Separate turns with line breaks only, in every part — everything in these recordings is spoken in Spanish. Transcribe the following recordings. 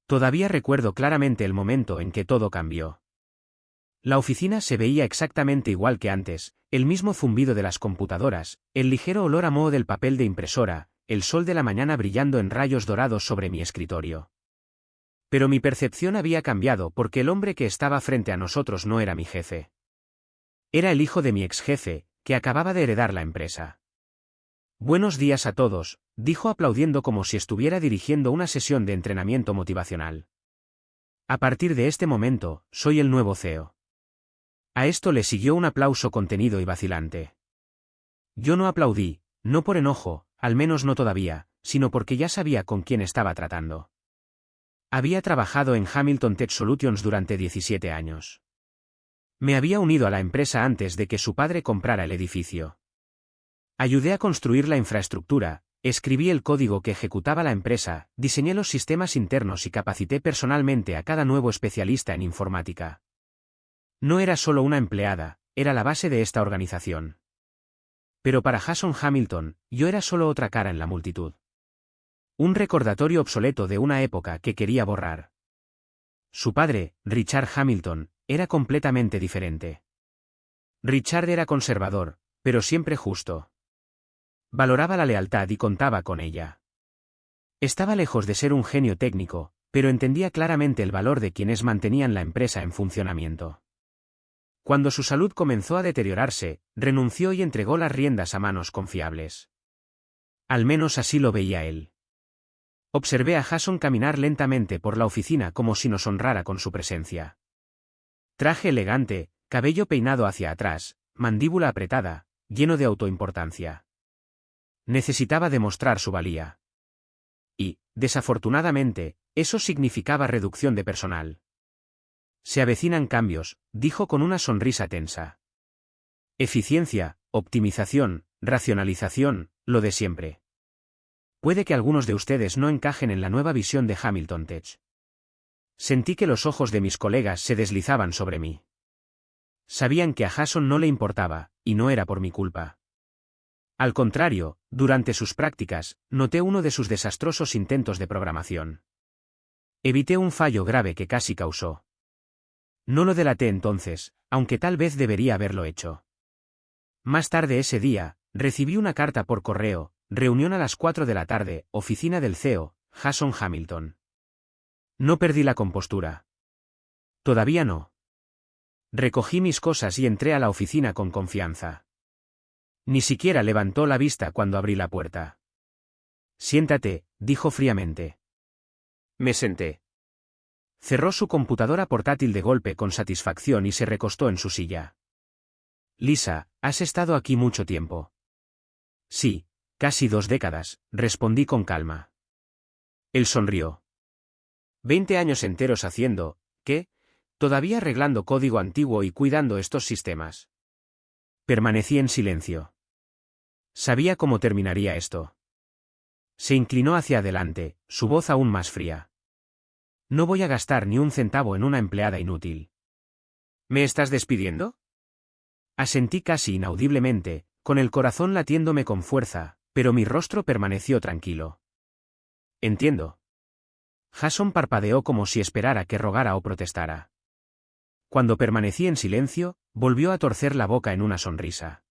Todavía recuerdo claramente el momento en que todo cambió. La oficina se veía exactamente igual que antes, el mismo zumbido de las computadoras, el ligero olor a moho del papel de impresora, el sol de la mañana brillando en rayos dorados sobre mi escritorio. Pero mi percepción había cambiado porque el hombre que estaba frente a nosotros no era mi jefe. Era el hijo de mi ex jefe, que acababa de heredar la empresa. Buenos días a todos, dijo aplaudiendo como si estuviera dirigiendo una sesión de entrenamiento motivacional. A partir de este momento, soy el nuevo CEO. A esto le siguió un aplauso contenido y vacilante. Yo no aplaudí, no por enojo, al menos no todavía, sino porque ya sabía con quién estaba tratando. Había trabajado en Hamilton Tech Solutions durante 17 años. Me había unido a la empresa antes de que su padre comprara el edificio. Ayudé a construir la infraestructura, escribí el código que ejecutaba la empresa, diseñé los sistemas internos y capacité personalmente a cada nuevo especialista en informática. No era solo una empleada, era la base de esta organización. Pero para Jason Hamilton, yo era solo otra cara en la multitud. Un recordatorio obsoleto de una época que quería borrar. Su padre, Richard Hamilton, era completamente diferente. Richard era conservador, pero siempre justo. Valoraba la lealtad y contaba con ella. Estaba lejos de ser un genio técnico, pero entendía claramente el valor de quienes mantenían la empresa en funcionamiento. Cuando su salud comenzó a deteriorarse, renunció y entregó las riendas a manos confiables. Al menos así lo veía él. Observé a Jason caminar lentamente por la oficina como si nos honrara con su presencia. Traje elegante, cabello peinado hacia atrás, mandíbula apretada, lleno de autoimportancia. Necesitaba demostrar su valía. Y, desafortunadamente, eso significaba reducción de personal. Se avecinan cambios, dijo con una sonrisa tensa. Eficiencia, optimización, racionalización, lo de siempre. Puede que algunos de ustedes no encajen en la nueva visión de Hamilton Tech. Sentí que los ojos de mis colegas se deslizaban sobre mí. Sabían que a Jason no le importaba, y no era por mi culpa. Al contrario, durante sus prácticas, noté uno de sus desastrosos intentos de programación. Evité un fallo grave que casi causó. No lo delaté entonces, aunque tal vez debería haberlo hecho. Más tarde ese día, recibí una carta por correo, reunión a las 4 de la tarde, oficina del CEO, Jason Hamilton. No perdí la compostura. Todavía no. Recogí mis cosas y entré a la oficina con confianza. Ni siquiera levantó la vista cuando abrí la puerta. Siéntate, dijo fríamente. Me senté. Cerró su computadora portátil de golpe con satisfacción y se recostó en su silla. Lisa, has estado aquí mucho tiempo. Sí, casi 2 décadas, respondí con calma. Él sonrió. 20 años enteros haciendo, ¿qué? Todavía arreglando código antiguo y cuidando estos sistemas. Permanecí en silencio. Sabía cómo terminaría esto. Se inclinó hacia adelante, su voz aún más fría. No voy a gastar ni un centavo en una empleada inútil. ¿Me estás despidiendo? Asentí casi inaudiblemente, con el corazón latiéndome con fuerza, pero mi rostro permaneció tranquilo. Entiendo. Jason parpadeó como si esperara que rogara o protestara. Cuando permanecí en silencio, volvió a torcer la boca en una sonrisa.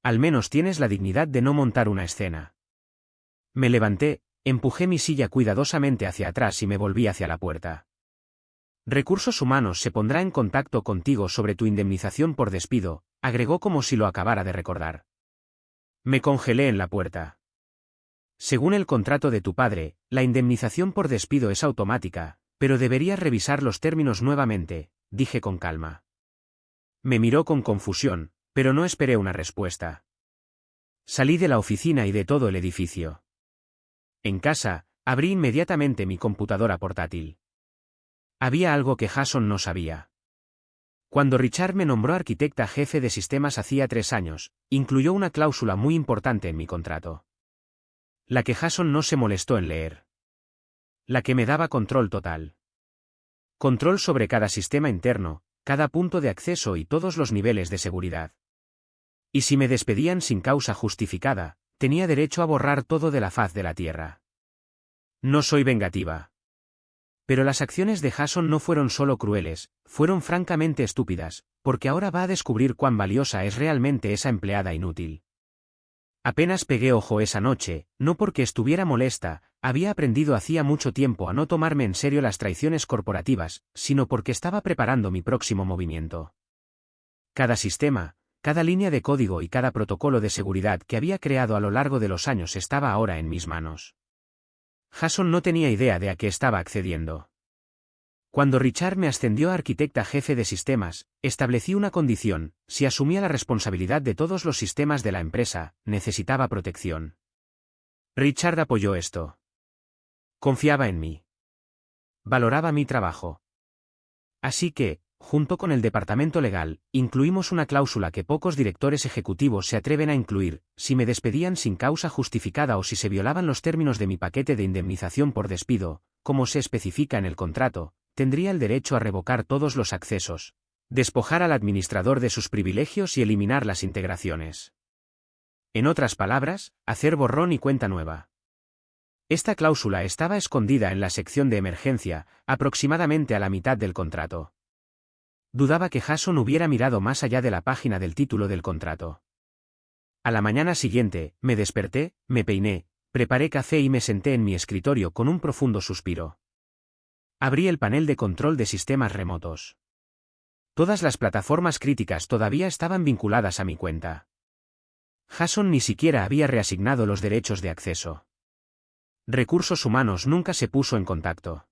Al menos tienes la dignidad de no montar una escena. Me levanté, empujé mi silla cuidadosamente hacia atrás y me volví hacia la puerta. Recursos Humanos se pondrá en contacto contigo sobre tu indemnización por despido, agregó como si lo acabara de recordar. Me congelé en la puerta. Según el contrato de tu padre, la indemnización por despido es automática, pero deberías revisar los términos nuevamente, dije con calma. Me miró con confusión, pero no esperé una respuesta. Salí de la oficina y de todo el edificio. En casa, abrí inmediatamente mi computadora portátil. Había algo que Jason no sabía. Cuando Richard me nombró arquitecta jefe de sistemas hacía 3 años, incluyó una cláusula muy importante en mi contrato. La que Jason no se molestó en leer. La que me daba control total. Control sobre cada sistema interno, cada punto de acceso y todos los niveles de seguridad. Y si me despedían sin causa justificada, tenía derecho a borrar todo de la faz de la tierra. No soy vengativa. Pero las acciones de Jason no fueron solo crueles, fueron francamente estúpidas, porque ahora va a descubrir cuán valiosa es realmente esa empleada inútil. Apenas pegué ojo esa noche, no porque estuviera molesta, había aprendido hacía mucho tiempo a no tomarme en serio las traiciones corporativas, sino porque estaba preparando mi próximo movimiento. Cada sistema, cada línea de código y cada protocolo de seguridad que había creado a lo largo de los años estaba ahora en mis manos. Jason no tenía idea de a qué estaba accediendo. Cuando Richard me ascendió a arquitecta jefe de sistemas, establecí una condición: si asumía la responsabilidad de todos los sistemas de la empresa, necesitaba protección. Richard apoyó esto. Confiaba en mí. Valoraba mi trabajo. Así que, junto con el departamento legal, incluimos una cláusula que pocos directores ejecutivos se atreven a incluir: si me despedían sin causa justificada o si se violaban los términos de mi paquete de indemnización por despido, como se especifica en el contrato, tendría el derecho a revocar todos los accesos, despojar al administrador de sus privilegios y eliminar las integraciones. En otras palabras, hacer borrón y cuenta nueva. Esta cláusula estaba escondida en la sección de emergencia, aproximadamente a la mitad del contrato. Dudaba que Jason hubiera mirado más allá de la página del título del contrato. A la mañana siguiente, me desperté, me peiné, preparé café y me senté en mi escritorio con un profundo suspiro. Abrí el panel de control de sistemas remotos. Todas las plataformas críticas todavía estaban vinculadas a mi cuenta. Jason ni siquiera había reasignado los derechos de acceso. Recursos humanos nunca se puso en contacto.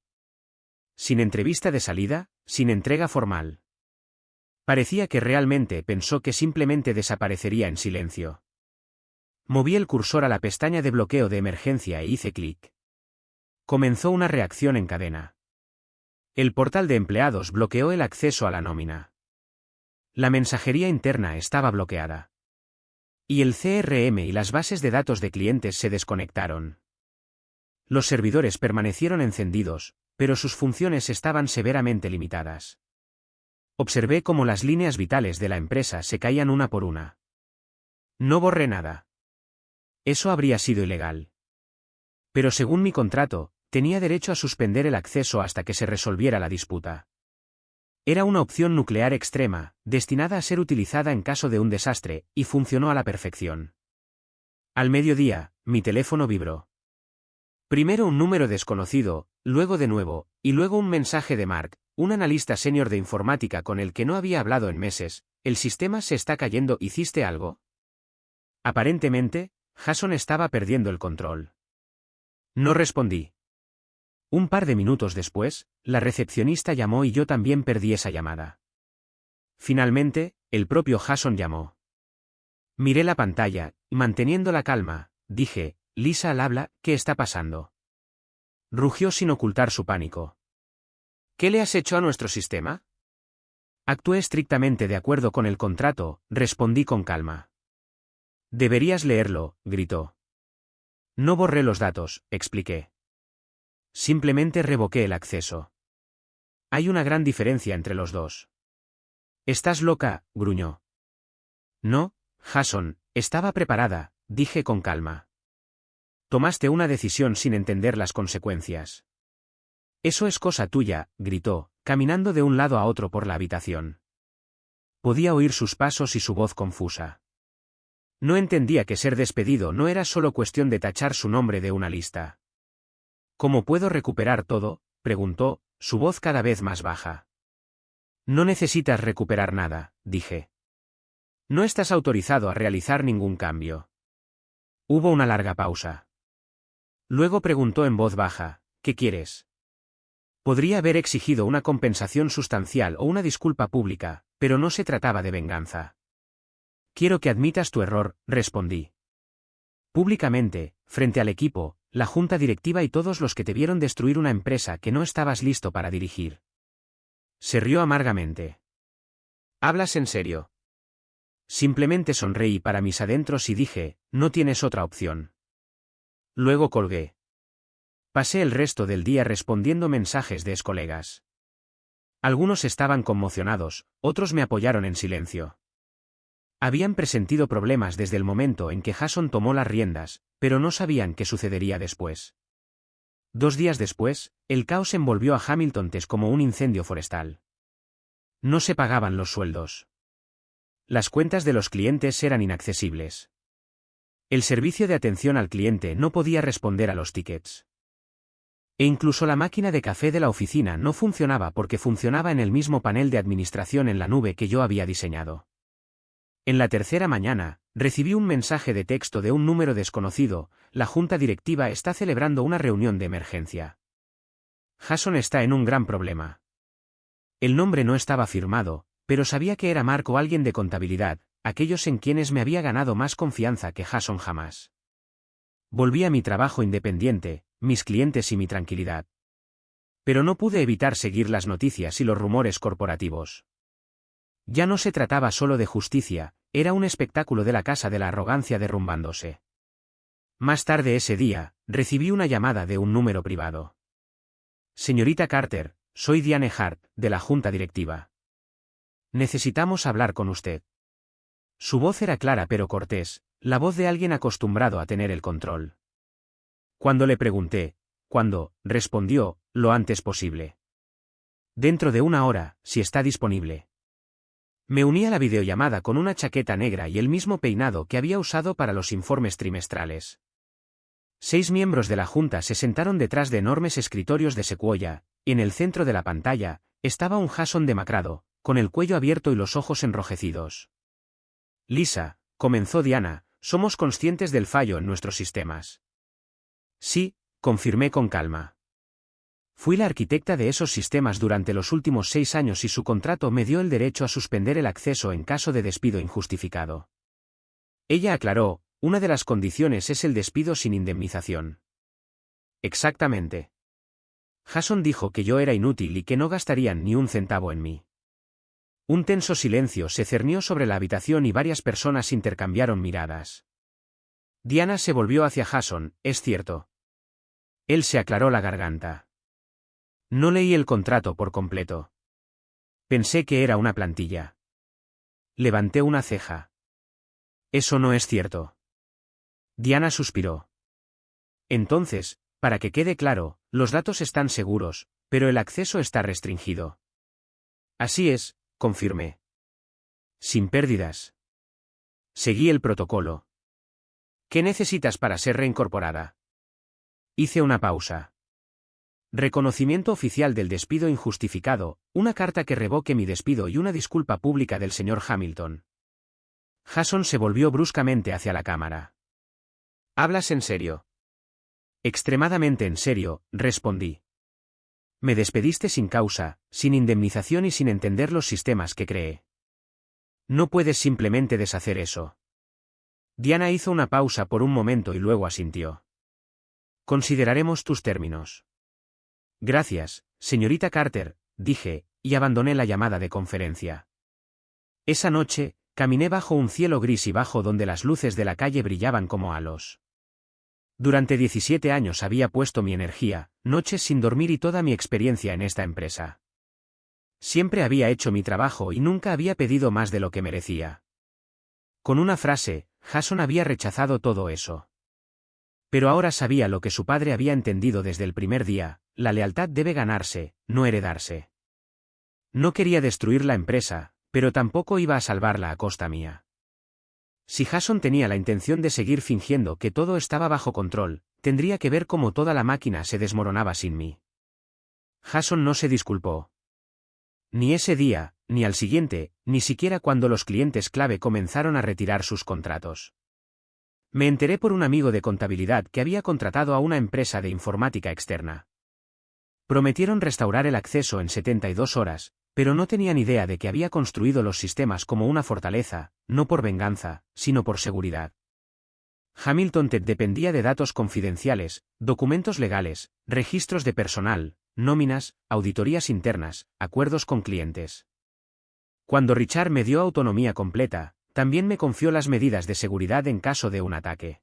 Sin entrevista de salida, sin entrega formal. Parecía que realmente pensó que simplemente desaparecería en silencio. Moví el cursor a la pestaña de bloqueo de emergencia e hice clic. Comenzó una reacción en cadena. El portal de empleados bloqueó el acceso a la nómina. La mensajería interna estaba bloqueada. Y el CRM y las bases de datos de clientes se desconectaron. Los servidores permanecieron encendidos, pero sus funciones estaban severamente limitadas. Observé cómo las líneas vitales de la empresa se caían una por una. No borré nada. Eso habría sido ilegal. Pero según mi contrato, tenía derecho a suspender el acceso hasta que se resolviera la disputa. Era una opción nuclear extrema, destinada a ser utilizada en caso de un desastre, y funcionó a la perfección. Al mediodía, mi teléfono vibró. Primero un número desconocido, luego de nuevo, y luego un mensaje de Mark, un analista senior de informática con el que no había hablado en meses: el sistema se está cayendo, ¿hiciste algo? Aparentemente, Jason estaba perdiendo el control. No respondí. Un par de minutos después, la recepcionista llamó y yo también perdí esa llamada. Finalmente, el propio Jason llamó. Miré la pantalla, y manteniendo la calma, dije: Lisa al habla, ¿qué está pasando? Rugió sin ocultar su pánico. ¿Qué le has hecho a nuestro sistema? Actué estrictamente de acuerdo con el contrato, respondí con calma. Deberías leerlo, gritó. No borré los datos, expliqué. Simplemente revoqué el acceso. Hay una gran diferencia entre los dos. Estás loca, gruñó. No, Jason, estaba preparada, dije con calma. Tomaste una decisión sin entender las consecuencias. Eso es cosa tuya, gritó, caminando de un lado a otro por la habitación. Podía oír sus pasos y su voz confusa. No entendía que ser despedido no era solo cuestión de tachar su nombre de una lista. ¿Cómo puedo recuperar todo?, preguntó, su voz cada vez más baja. No necesitas recuperar nada, dije. No estás autorizado a realizar ningún cambio. Hubo una larga pausa. Luego preguntó en voz baja: ¿qué quieres? Podría haber exigido una compensación sustancial o una disculpa pública, pero no se trataba de venganza. Quiero que admitas tu error, respondí. Públicamente, frente al equipo, la junta directiva y todos los que te vieron destruir una empresa que no estabas listo para dirigir. Se rió amargamente. ¿Hablas en serio? Simplemente sonreí para mis adentros y dije: no tienes otra opción. Luego colgué. Pasé el resto del día respondiendo mensajes de excolegas. Algunos estaban conmocionados, otros me apoyaron en silencio. Habían presentido problemas desde el momento en que Jason tomó las riendas, pero no sabían qué sucedería después. 2 días después, el caos envolvió a Hamilton Test como un incendio forestal. No se pagaban los sueldos. Las cuentas de los clientes eran inaccesibles. El servicio de atención al cliente no podía responder a los tickets. E incluso la máquina de café de la oficina no funcionaba porque funcionaba en el mismo panel de administración en la nube que yo había diseñado. En la tercera mañana, recibí un mensaje de texto de un número desconocido: la junta directiva está celebrando una reunión de emergencia. Jason está en un gran problema. El nombre no estaba firmado, pero sabía que era Mark o alguien de contabilidad, aquellos en quienes me había ganado más confianza que Jason jamás. Volví a mi trabajo independiente, mis clientes y mi tranquilidad. Pero no pude evitar seguir las noticias y los rumores corporativos. Ya no se trataba solo de justicia, era un espectáculo de la casa de la arrogancia derrumbándose. Más tarde ese día, recibí una llamada de un número privado. Señorita Carter, soy Diane Hart, de la junta directiva. Necesitamos hablar con usted. Su voz era clara pero cortés, la voz de alguien acostumbrado a tener el control. Cuando le pregunté, ¿cuándo?, respondió, lo antes posible. Dentro de 1 hora, si está disponible. Me uní a la videollamada con una chaqueta negra y el mismo peinado que había usado para los informes trimestrales. 6 miembros de la junta se sentaron detrás de enormes escritorios de secuoya, y en el centro de la pantalla, estaba un Jason demacrado, con el cuello abierto y los ojos enrojecidos. Lisa, comenzó Diana, somos conscientes del fallo en nuestros sistemas. Sí, confirmé con calma. Fui la arquitecta de esos sistemas durante los últimos 6 años y su contrato me dio el derecho a suspender el acceso en caso de despido injustificado. Ella aclaró, una de las condiciones es el despido sin indemnización. Exactamente. Jason dijo que yo era inútil y que no gastarían ni un centavo en mí. Un tenso silencio se cernió sobre la habitación y varias personas intercambiaron miradas. Diana se volvió hacia Jason, es cierto. Él se aclaró la garganta. No leí el contrato por completo. Pensé que era una plantilla. Levanté una ceja. Eso no es cierto. Diana suspiró. Entonces, para que quede claro, los datos están seguros, pero el acceso está restringido. Así es, confirmé. Sin pérdidas. Seguí el protocolo. ¿Qué necesitas para ser reincorporada? Hice una pausa. Reconocimiento oficial del despido injustificado, una carta que revoque mi despido y una disculpa pública del señor Hamilton. Jason se volvió bruscamente hacia la cámara. ¿Hablas en serio? Extremadamente en serio, respondí. Me despediste sin causa, sin indemnización y sin entender los sistemas que creé. No puedes simplemente deshacer eso. Diana hizo una pausa por un momento y luego asintió. Consideraremos tus términos. Gracias, señorita Carter, dije, y abandoné la llamada de conferencia. Esa noche, caminé bajo un cielo gris y bajo donde las luces de la calle brillaban como halos. Durante 17 años había puesto mi energía, noches sin dormir y toda mi experiencia en esta empresa. Siempre había hecho mi trabajo y nunca había pedido más de lo que merecía. Con una frase, Jason había rechazado todo eso. Pero ahora sabía lo que su padre había entendido desde el primer día: la lealtad debe ganarse, no heredarse. No quería destruir la empresa, pero tampoco iba a salvarla a costa mía. Si Jason tenía la intención de seguir fingiendo que todo estaba bajo control, tendría que ver cómo toda la máquina se desmoronaba sin mí. Jason no se disculpó. Ni ese día, ni al siguiente, ni siquiera cuando los clientes clave comenzaron a retirar sus contratos. Me enteré por un amigo de contabilidad que había contratado a una empresa de informática externa. Prometieron restaurar el acceso en 72 horas, pero no tenían idea de que había construido los sistemas como una fortaleza, no por venganza, sino por seguridad. Hamilton Tech dependía de datos confidenciales, documentos legales, registros de personal, nóminas, auditorías internas, acuerdos con clientes. Cuando Richard me dio autonomía completa, también me confió las medidas de seguridad en caso de un ataque.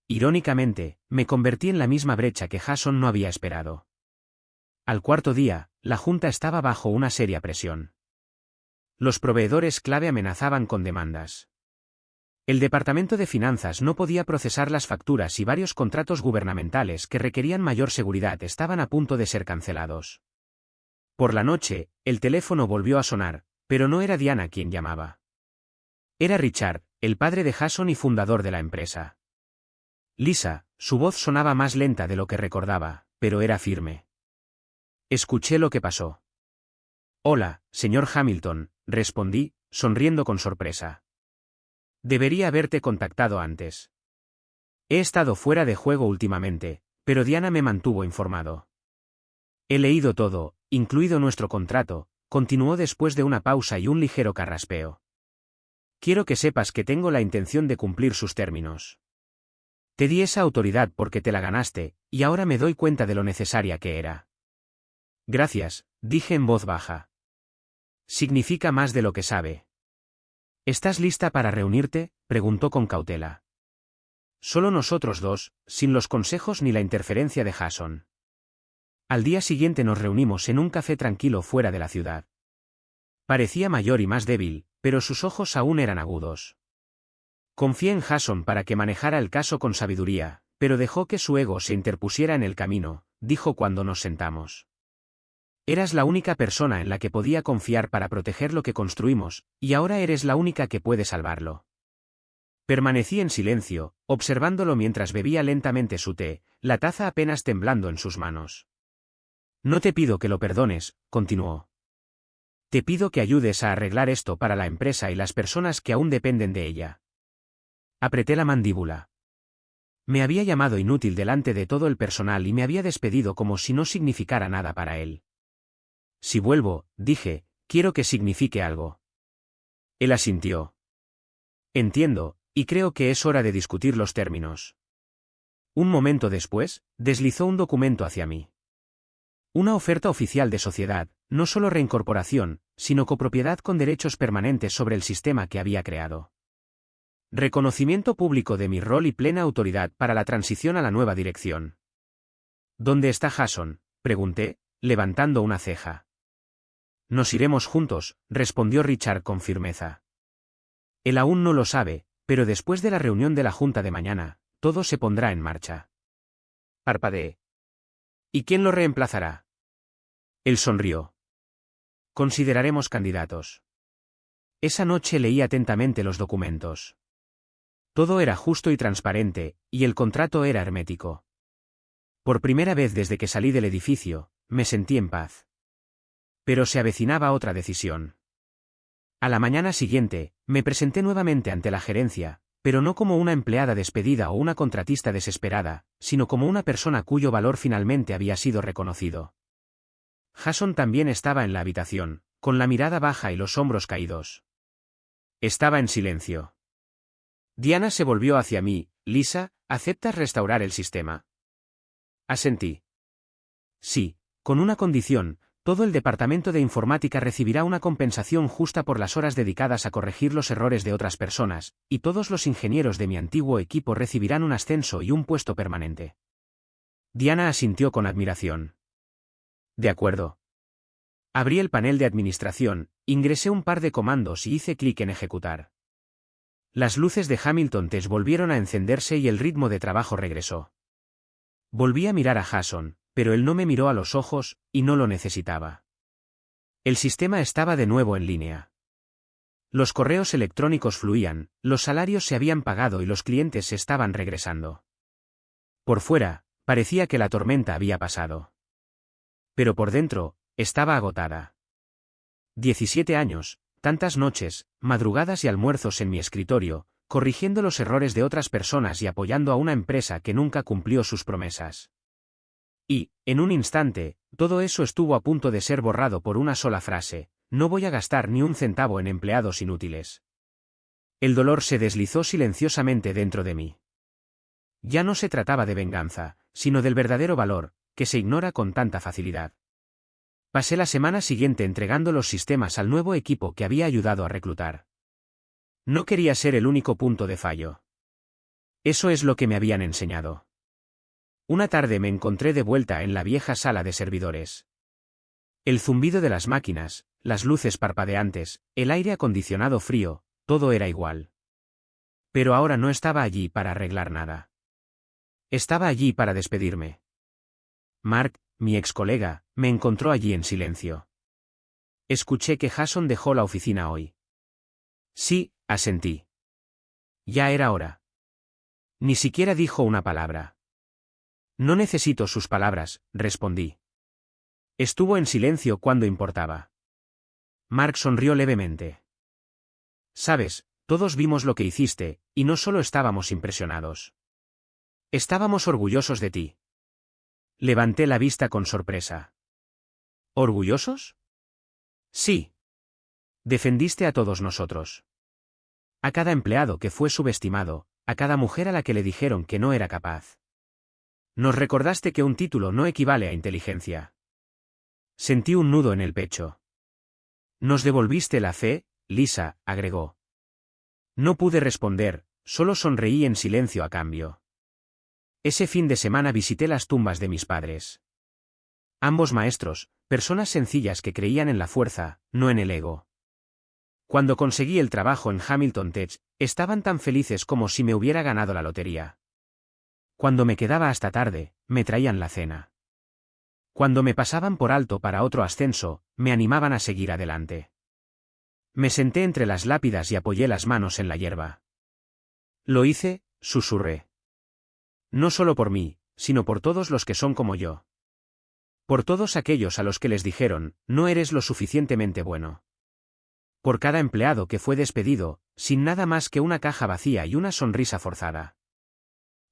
Irónicamente, me convertí en la misma brecha que Jason no había esperado. Al cuarto día, la junta estaba bajo una seria presión. Los proveedores clave amenazaban con demandas. El departamento de finanzas no podía procesar las facturas y varios contratos gubernamentales que requerían mayor seguridad estaban a punto de ser cancelados. Por la noche, el teléfono volvió a sonar, pero no era Diana quien llamaba. Era Richard, el padre de Jason y fundador de la empresa. Lisa, su voz sonaba más lenta de lo que recordaba, pero era firme. Escuché lo que pasó. Hola, señor Hamilton, respondí, sonriendo con sorpresa. Debería haberte contactado antes. He estado fuera de juego últimamente, pero Diana me mantuvo informado. He leído todo, incluido nuestro contrato, continuó después de una pausa y un ligero carraspeo. Quiero que sepas que tengo la intención de cumplir sus términos. Te di esa autoridad porque te la ganaste, y ahora me doy cuenta de lo necesaria que era. Gracias, dije en voz baja. Significa más de lo que sabe. ¿Estás lista para reunirte?, preguntó con cautela. Solo nosotros dos, sin los consejos ni la interferencia de Jason. Al día siguiente nos reunimos en un café tranquilo fuera de la ciudad. Parecía mayor y más débil, pero sus ojos aún eran agudos. Confié en Jason para que manejara el caso con sabiduría, pero dejó que su ego se interpusiera en el camino, dijo cuando nos sentamos. Eras la única persona en la que podía confiar para proteger lo que construimos, y ahora eres la única que puede salvarlo. Permanecí en silencio, observándolo mientras bebía lentamente su té, la taza apenas temblando en sus manos. No te pido que lo perdones, continuó. Te pido que ayudes a arreglar esto para la empresa y las personas que aún dependen de ella. Apreté la mandíbula. Me había llamado inútil delante de todo el personal y me había despedido como si no significara nada para él. Si vuelvo, dije, quiero que signifique algo. Él asintió. Entiendo, y creo que es hora de discutir los términos. Un momento después, deslizó un documento hacia mí. Una oferta oficial de sociedad, no solo reincorporación, sino copropiedad con derechos permanentes sobre el sistema que había creado. Reconocimiento público de mi rol y plena autoridad para la transición a la nueva dirección. ¿Dónde está Jason?, pregunté, levantando una ceja. Nos iremos juntos, respondió Richard con firmeza. Él aún no lo sabe, pero después de la reunión de la junta de mañana, todo se pondrá en marcha. Parpadeé. ¿Y quién lo reemplazará? Él sonrió. Consideraremos candidatos. Esa noche leí atentamente los documentos. Todo era justo y transparente, y el contrato era hermético. Por primera vez desde que salí del edificio, me sentí en paz. Pero se avecinaba otra decisión. A la mañana siguiente, me presenté nuevamente ante la gerencia, pero no como una empleada despedida o una contratista desesperada, sino como una persona cuyo valor finalmente había sido reconocido. Jason también estaba en la habitación, con la mirada baja y los hombros caídos. Estaba en silencio. Diana se volvió hacia mí. Lisa, ¿aceptas restaurar el sistema? Asentí. Sí, con una condición. Todo el departamento de informática recibirá una compensación justa por las horas dedicadas a corregir los errores de otras personas, y todos los ingenieros de mi antiguo equipo recibirán un ascenso y un puesto permanente. Diana asintió con admiración. De acuerdo. Abrí el panel de administración, ingresé un par de comandos y hice clic en ejecutar. Las luces de Hamilton Test volvieron a encenderse y el ritmo de trabajo regresó. Volví a mirar a Jason, pero él no me miró a los ojos, y no lo necesitaba. El sistema estaba de nuevo en línea. Los correos electrónicos fluían, los salarios se habían pagado y los clientes se estaban regresando. Por fuera, parecía que la tormenta había pasado. Pero por dentro, estaba agotada. 17 años, tantas noches, madrugadas y almuerzos en mi escritorio, corrigiendo los errores de otras personas y apoyando a una empresa que nunca cumplió sus promesas. Y, en un instante, todo eso estuvo a punto de ser borrado por una sola frase: no voy a gastar ni un centavo en empleados inútiles. El dolor se deslizó silenciosamente dentro de mí. Ya no se trataba de venganza, sino del verdadero valor, que se ignora con tanta facilidad. Pasé la semana siguiente entregando los sistemas al nuevo equipo que había ayudado a reclutar. No quería ser el único punto de fallo. Eso es lo que me habían enseñado. Una tarde me encontré de vuelta en la vieja sala de servidores. El zumbido de las máquinas, las luces parpadeantes, el aire acondicionado frío, todo era igual. Pero ahora no estaba allí para arreglar nada. Estaba allí para despedirme. Mark, mi ex colega, me encontró allí en silencio. Escuché que Jason dejó la oficina hoy. Sí, asentí. Ya era hora. Ni siquiera dijo una palabra. No necesito sus palabras, respondí. Estuvo en silencio cuando importaba. Mark sonrió levemente. Sabes, todos vimos lo que hiciste, y no solo estábamos impresionados. Estábamos orgullosos de ti. Levanté la vista con sorpresa. ¿Orgullosos? Sí. Defendiste a todos nosotros. A cada empleado que fue subestimado, a cada mujer a la que le dijeron que no era capaz. Nos recordaste que un título no equivale a inteligencia. Sentí un nudo en el pecho. Nos devolviste la fe, Lisa, agregó. No pude responder, solo sonreí en silencio a cambio. Ese fin de semana visité las tumbas de mis padres. Ambos maestros, personas sencillas que creían en la fuerza, no en el ego. Cuando conseguí el trabajo en Hamilton Tech, estaban tan felices como si me hubiera ganado la lotería. Cuando me quedaba hasta tarde, me traían la cena. Cuando me pasaban por alto para otro ascenso, me animaban a seguir adelante. Me senté entre las lápidas y apoyé las manos en la hierba. Lo hice, susurré. No solo por mí, sino por todos los que son como yo. Por todos aquellos a los que les dijeron, no eres lo suficientemente bueno. Por cada empleado que fue despedido, sin nada más que una caja vacía y una sonrisa forzada.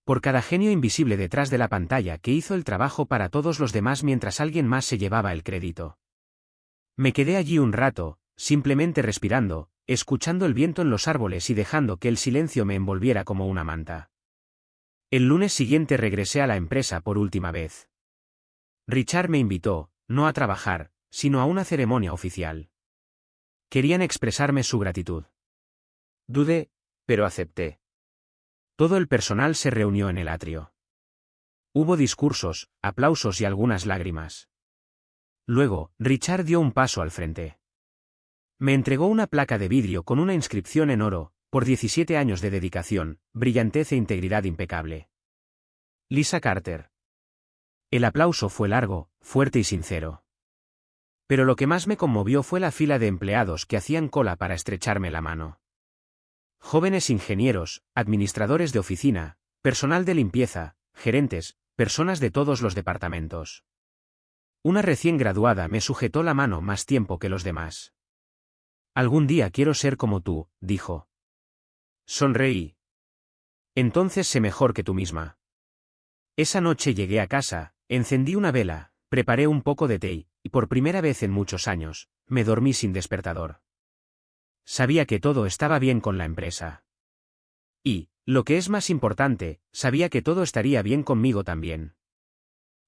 Por cada genio invisible detrás de la pantalla que hizo el trabajo para todos los demás mientras alguien más se llevaba el crédito. Me quedé allí un rato, simplemente respirando, escuchando el viento en los árboles y dejando que el silencio me envolviera como una manta. El lunes siguiente regresé a la empresa por última vez. Richard me invitó, no a trabajar, sino a una ceremonia oficial. Querían expresarme su gratitud. Dudé, pero acepté. Todo el personal se reunió en el atrio. Hubo discursos, aplausos y algunas lágrimas. Luego, Richard dio un paso al frente. Me entregó una placa de vidrio con una inscripción en oro, por 17 años de dedicación, brillantez e integridad impecable. Lisa Carter. El aplauso fue largo, fuerte y sincero. Pero lo que más me conmovió fue la fila de empleados que hacían cola para estrecharme la mano. Jóvenes ingenieros, administradores de oficina, personal de limpieza, gerentes, personas de todos los departamentos. Una recién graduada me sujetó la mano más tiempo que los demás. Algún día quiero ser como tú, dijo. Sonreí. Entonces sé mejor que tú misma. Esa noche llegué a casa, encendí una vela, preparé un poco de té, y por primera vez en muchos años, me dormí sin despertador. Sabía que todo estaba bien con la empresa. Y, lo que es más importante, sabía que todo estaría bien conmigo también.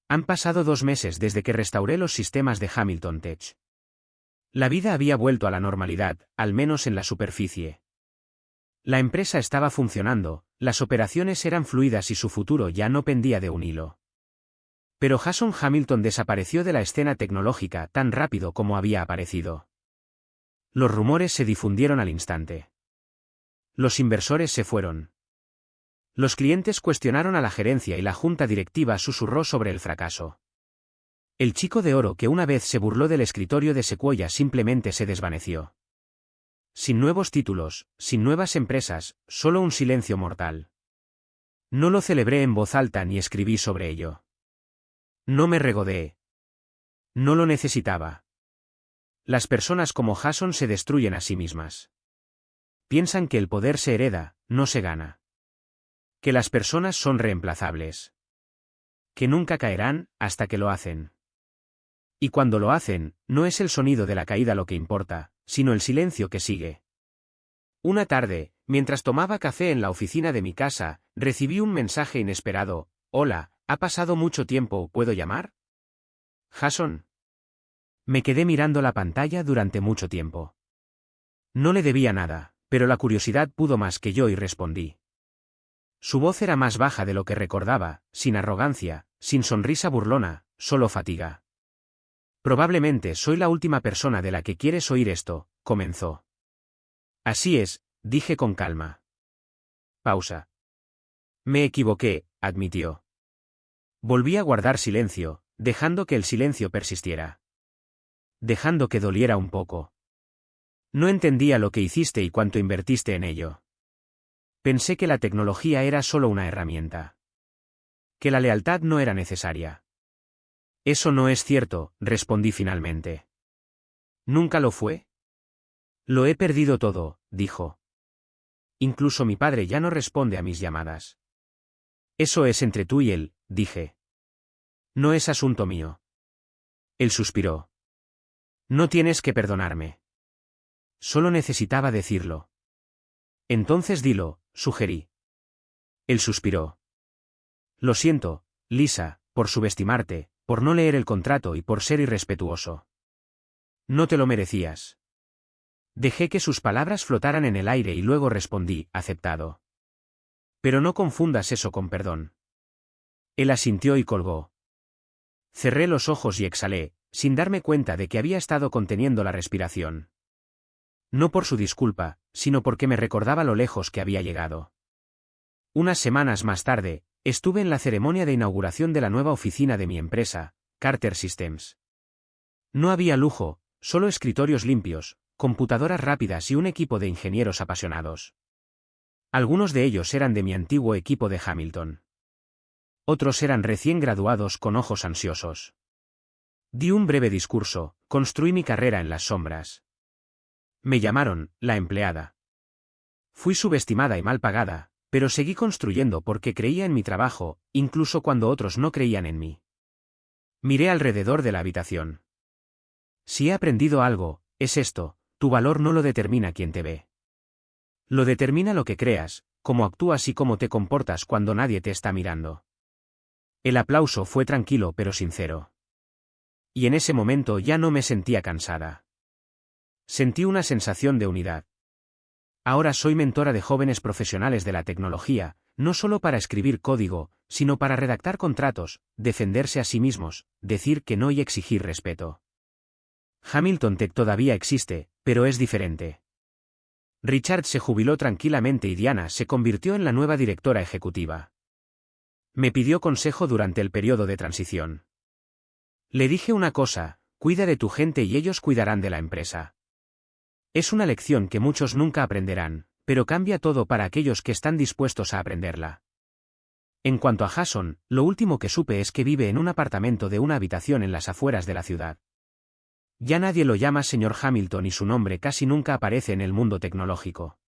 Han pasado 2 meses desde que restauré los sistemas de Hamilton Tech. La vida había vuelto a la normalidad, al menos en la superficie. La empresa estaba funcionando, las operaciones eran fluidas y su futuro ya no pendía de un hilo. Pero Jason Hamilton desapareció de la escena tecnológica tan rápido como había aparecido. Los rumores se difundieron al instante. Los inversores se fueron. Los clientes cuestionaron a la gerencia y la junta directiva susurró sobre el fracaso. El chico de oro que una vez se burló del escritorio de Sequoia simplemente se desvaneció. Sin nuevos títulos, sin nuevas empresas, solo un silencio mortal. No lo celebré en voz alta ni escribí sobre ello. No me regodeé. No lo necesitaba. Las personas como Jason se destruyen a sí mismas. Piensan que el poder se hereda, no se gana. Que las personas son reemplazables. Que nunca caerán, hasta que lo hacen. Y cuando lo hacen, no es el sonido de la caída lo que importa, sino el silencio que sigue. Una tarde, mientras tomaba café en la oficina de mi casa, recibí un mensaje inesperado. Hola, ¿ha pasado mucho tiempo? ¿Puedo llamar? Jason. Me quedé mirando la pantalla durante mucho tiempo. No le debía nada, pero la curiosidad pudo más que yo y respondí. Su voz era más baja de lo que recordaba, sin arrogancia, sin sonrisa burlona, solo fatiga. Probablemente soy la última persona de la que quieres oír esto, comenzó. Así es, dije con calma. Pausa. Me equivoqué, admitió. Volví a guardar silencio, dejando que el silencio persistiera. Dejando que doliera un poco. No entendía lo que hiciste y cuánto invertiste en ello. Pensé que la tecnología era solo una herramienta. Que la lealtad no era necesaria. Eso no es cierto, respondí finalmente. ¿Nunca lo fue? Lo he perdido todo, dijo. Incluso mi padre ya no responde a mis llamadas. Eso es entre tú y él, dije. No es asunto mío. Él suspiró. No tienes que perdonarme. Solo necesitaba decirlo. Entonces dilo, sugerí. Él suspiró. Lo siento, Lisa, por subestimarte, por no leer el contrato y por ser irrespetuoso. No te lo merecías. Dejé que sus palabras flotaran en el aire y luego respondí, aceptado. Pero no confundas eso con perdón. Él asintió y colgó. Cerré los ojos y exhalé, sin darme cuenta de que había estado conteniendo la respiración. No por su disculpa, sino porque me recordaba lo lejos que había llegado. Unas semanas más tarde, estuve en la ceremonia de inauguración de la nueva oficina de mi empresa, Carter Systems. No había lujo, solo escritorios limpios, computadoras rápidas y un equipo de ingenieros apasionados. Algunos de ellos eran de mi antiguo equipo de Hamilton. Otros eran recién graduados con ojos ansiosos. Di un breve discurso, construí mi carrera en las sombras. Me llamaron, la empleada. Fui subestimada y mal pagada, pero seguí construyendo porque creía en mi trabajo, incluso cuando otros no creían en mí. Miré alrededor de la habitación. Si he aprendido algo, es esto: tu valor no lo determina quien te ve. Lo determina lo que creas, cómo actúas y cómo te comportas cuando nadie te está mirando. El aplauso fue tranquilo pero sincero. Y en ese momento ya no me sentía cansada. Sentí una sensación de unidad. Ahora soy mentora de jóvenes profesionales de la tecnología, no solo para escribir código, sino para redactar contratos, defenderse a sí mismos, decir que no y exigir respeto. Hamilton Tech todavía existe, pero es diferente. Richard se jubiló tranquilamente y Diana se convirtió en la nueva directora ejecutiva. Me pidió consejo durante el periodo de transición. Le dije una cosa: cuida de tu gente y ellos cuidarán de la empresa. Es una lección que muchos nunca aprenderán, pero cambia todo para aquellos que están dispuestos a aprenderla. En cuanto a Jason, lo último que supe es que vive en un apartamento de una habitación en las afueras de la ciudad. Ya nadie lo llama señor Hamilton y su nombre casi nunca aparece en el mundo tecnológico.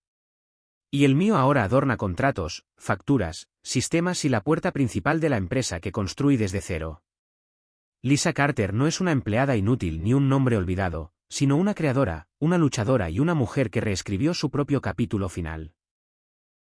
Y el mío ahora adorna contratos, facturas, sistemas y la puerta principal de la empresa que construí desde cero. Lisa Carter no es una empleada inútil ni un nombre olvidado, sino una creadora, una luchadora y una mujer que reescribió su propio capítulo final.